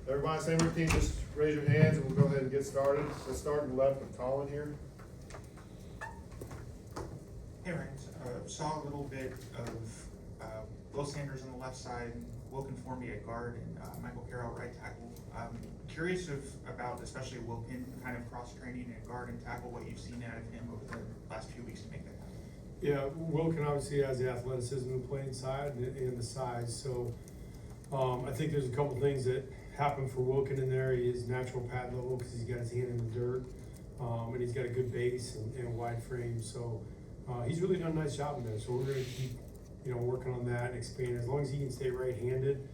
Everybody, same routine, just raise your hands and we'll go ahead and get started. Let's start on the left with Colin here. Hey Ryan, saw a little bit of Will Sanders on the left side, Wilkin Formby at guard, and Michael Carroll right tackle. Curious about especially Wilkin kind of cross training at guard and tackle, what you've seen out of him over the last few weeks to make that happen. Yeah, Wilkin obviously has the athleticism and playing side and the size, so I think there's a couple things that happen for Wilkin in there. He is natural pad level because he's got his hand in the dirt, and he's got a good base and wide frame, so he's really done a nice job in there. So we're going to keep, working on that and expand. As long as he can stay right-handed,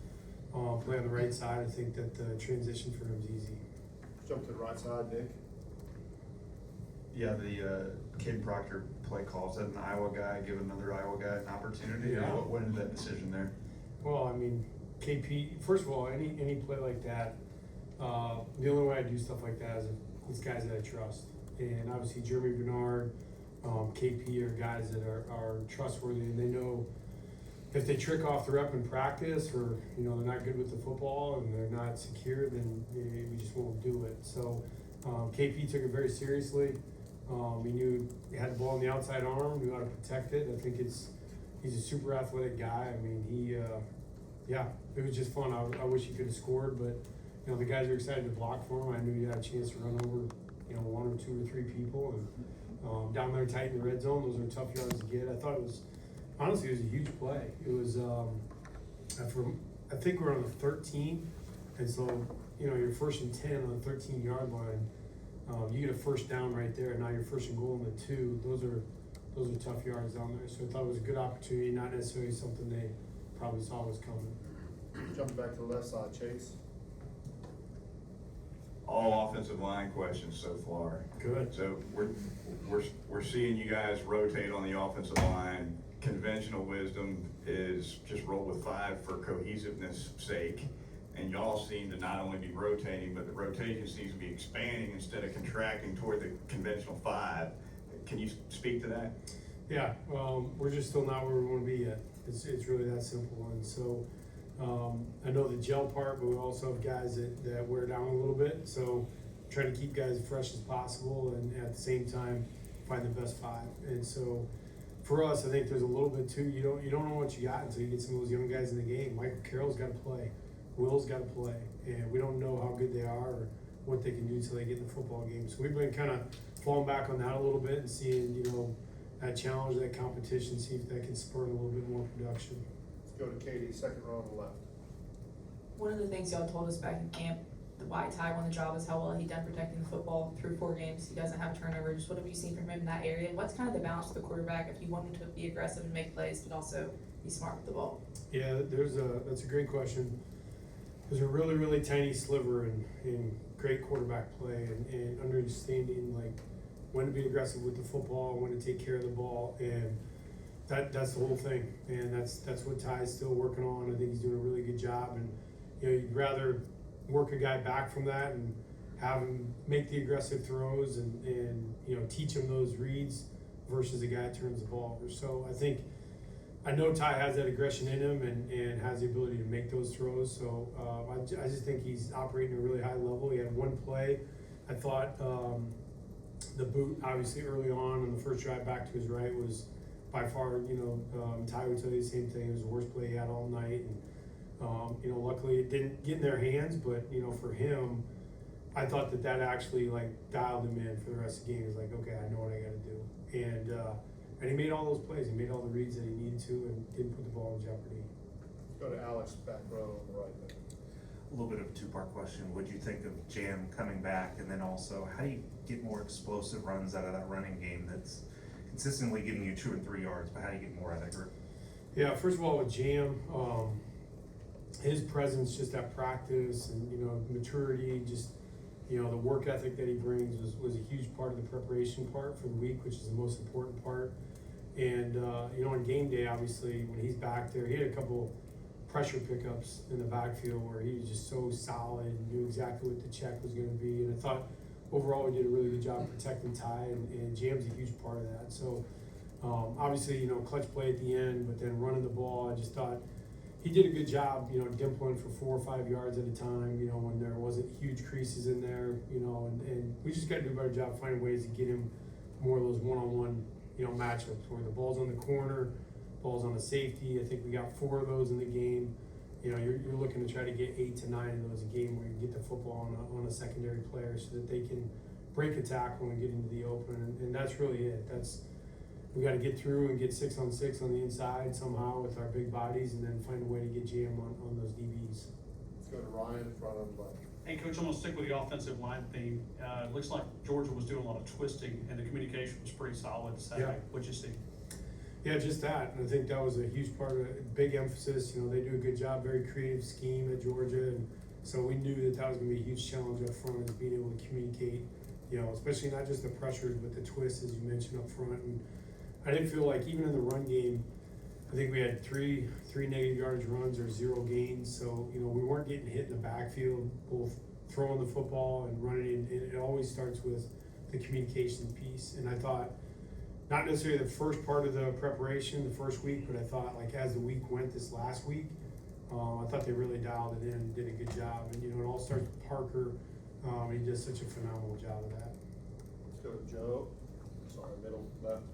play on the right side, I think that the transition for him is easy. Jump to the right side, Nick. Yeah, the Kid Proctor play calls that an Iowa guy give another Iowa guy an opportunity. Yeah. What went into that decision there? Well, I mean, KP, first of all, any play like that, the only way I do stuff like that is if it's guys that I trust. And obviously Jeremy Bernard, KP are guys that are trustworthy, and they know if they trick off the rep in practice, or they're not good with the football and they're not secure, then we just won't do it. So KP took it very seriously. He knew he had the ball in the outside arm, knew how to protect it. I think he's a super athletic guy. I mean, yeah, it was just fun. I wish he could have scored, but the guys are excited to block for him. I knew he had a chance to run over, one or two or three people, and down there tight in the red zone. Those are tough yards to get. I thought it was honestly a huge play. It was I think we're on the 13, and so you're first and 10 on the 13-yard line. You get a first down right there, and now you're first and goal in the 2. Those are tough yards down there. So I thought it was a good opportunity, not necessarily something they probably saw was coming. Jumping back to the left side, Chase. All offensive line questions so far. Good. So we're seeing you guys rotate on the offensive line. Conventional wisdom is just roll with 5 for cohesiveness sake. And y'all seem to not only be rotating, but the rotation seems to be expanding instead of contracting toward the conventional 5. Can you speak to that? Yeah, we're just still not where we want to be yet. It's really that simple. And so I know the gel part, but we also have guys that wear down a little bit. So trying to keep guys as fresh as possible, and at the same time find the best 5. And so for us, I think there's a little bit too. You don't know what you got until you get some of those young guys in the game. Michael Carroll's got to play. Will's got to play, and we don't know how good they are or what they can do until they get in the football game. So we've been kind of falling back on that a little bit and seeing, that challenge, that competition, see if that can spur a little bit more production. Let's go to Katie, second row on the left. One of the things y'all told us back in camp, the white tie on the job, is how well he done protecting the football through 4 games. He doesn't have turnovers. What have you seen from him in that area? What's kind of the balance for the quarterback if you want him to be aggressive and make plays, but also be smart with the ball? Yeah, that's a great question. There's a really, really tiny sliver in great quarterback play and understanding when to be aggressive with the football, when to take care of the ball, and that's the whole thing. And that's what Ty's still working on. I think he's doing a really good job. And you'd rather work a guy back from that and have him make the aggressive throws and teach him those reads versus a guy that turns the ball over. So I know Ty has that aggression in him and has the ability to make those throws. So I just think he's operating at a really high level. He had one play. I thought the boot, obviously early on the first drive back to his right, was by far, Ty would tell you the same thing. It was the worst play he had all night. And luckily it didn't get in their hands, but for him, I thought that actually dialed him in for the rest of the game. He was like, okay, I know what I got to do. And he made all those plays. He made all the reads that he needed to and didn't put the ball in jeopardy. Let's go to Alex, back row on the right there. A little bit of a 2-part question. What do you think of Jam coming back? And then also, how do you get more explosive runs out of that running game that's consistently giving you 2 or 3 yards, but how do you get more out of that group? Yeah, first of all, with Jam, his presence just at practice and, maturity, just, the work ethic that he brings was a huge part of the preparation part for the week, which is the most important part. And, on game day, obviously, when he's back there, he had a couple pressure pickups in the backfield where he was just so solid and knew exactly what the check was going to be. And I thought overall we did a really good job protecting Ty, and Jam's a huge part of that. So obviously, clutch play at the end, but then running the ball, I just thought he did a good job, dimpling for 4 or 5 yards at a time, when there wasn't huge creases in there, and we just gotta do a better job finding ways to get him more of those one-on-one, matchups where the ball's on the corner, ball's on the safety. I think we got 4 of those in the game. You're looking to try to get 8 to 9 of those a game where you get the football on a secondary player so that they can break a tackle and get into the open, and that's really it. We got to get through and get 6-on-6 on the inside somehow with our big bodies, and then find a way to get jam on those DBs. Let's go to Ryan in front of him. Hey, Coach, I'm gonna stick with the offensive line theme. It looks like Georgia was doing a lot of twisting, and the communication was pretty solid Saturday. Yeah. What'd you see? Yeah, just that, and I think that was a huge part of it, big emphasis. They do a good job, very creative scheme at Georgia, and so we knew that was going to be a huge challenge up front, is being able to communicate, especially not just the pressures, but the twists, as you mentioned up front. And I didn't feel like, even in the run game, I think we had three negative yardage runs or 0 gains. So, we weren't getting hit in the backfield, both throwing the football and running. And it always starts with the communication piece. And I thought, not necessarily the first part of the preparation, the first week, but I thought, like, as the week went this last week, I thought they really dialed it in and did a good job. And, it all starts with Parker. He does such a phenomenal job of that. Let's go to Joe. Sorry, middle left.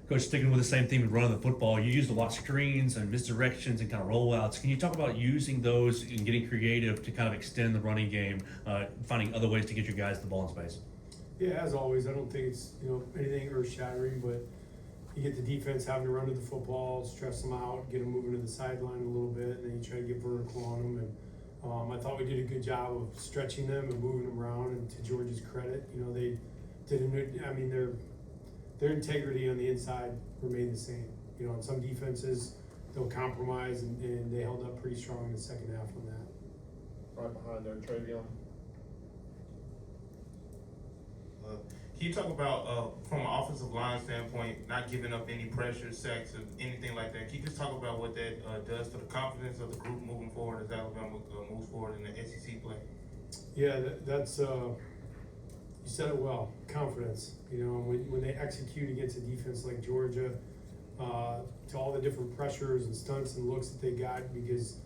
Coach, sticking with the same theme of running the football, you used a lot of screens and misdirections and kind of rollouts. Can you talk about using those and getting creative to kind of extend the running game, finding other ways to get your guys the ball in space? Yeah, as always, I don't think it's, anything earth-shattering, but you get the defense having to run to the football, stress them out, get them moving to the sideline a little bit, and then you try to get vertical on them. And I thought we did a good job of stretching them and moving them around. And to Georgia's credit, they did their integrity on the inside remained the same. On some defenses, they'll compromise, and they held up pretty strong in the second half on that. Right behind there, Travion. Can you talk about, from an offensive line standpoint, not giving up any pressure, sacks, or anything like that? Can you just talk about what that does for the confidence of the group moving forward as Alabama moves forward in the SEC play? Yeah, that's you said it well. Confidence. When they execute against a defense like Georgia, to all the different pressures and stunts and looks that they got, because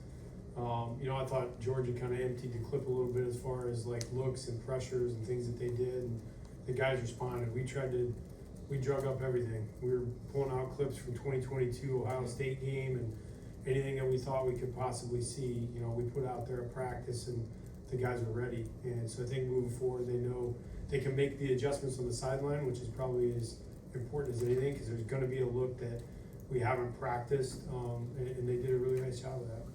I thought Georgia kind of emptied the clip a little bit as far as like looks and pressures and things that they did, and the guys responded. We drug up everything. We were pulling out clips from 2022 Ohio State game, and anything that we thought we could possibly see, we put out there at practice, and the guys were ready. And so I think moving forward, they know they can make the adjustments on the sideline, which is probably as important as anything, because there's going to be a look that we haven't practiced, and they did a really nice job of that.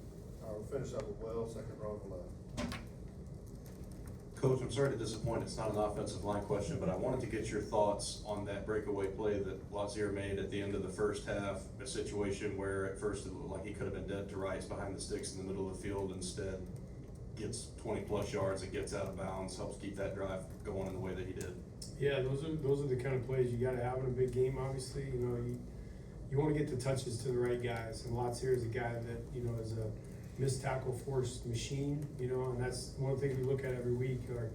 All right, we'll finish up with Will, second row on the left. Coach, I'm sorry to disappoint, it's not an offensive line question, but I wanted to get your thoughts on that breakaway play that Lazier made at the end of the first half, a situation where at first it looked like he could have been dead to rights behind the sticks in the middle of the field, instead gets 20-plus yards and gets out of bounds, helps keep that drive going in the way that he did. Yeah, those are the kind of plays you got to have in a big game. Obviously, you want to get the touches to the right guys, and Lazier is a guy that is a missed tackle force machine, and that's one of the things we look at every week are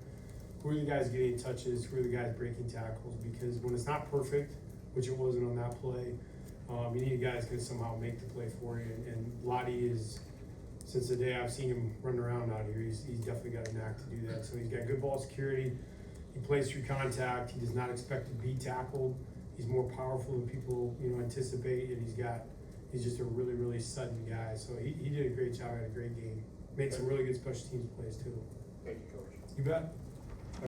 who are the guys getting touches, who are the guys breaking tackles, because when it's not perfect, which it wasn't on that play, you need a guy that's going to somehow make the play for you, and Lottie is, since the day I've seen him run around out here, he's definitely got a knack to do that. So he's got good ball security, he plays through contact, he does not expect to be tackled, he's more powerful than people anticipate, and he's just a really, really sudden guy. So he did a great job, had a great game. Made some really good special teams plays too. Thank you, Coach. You bet.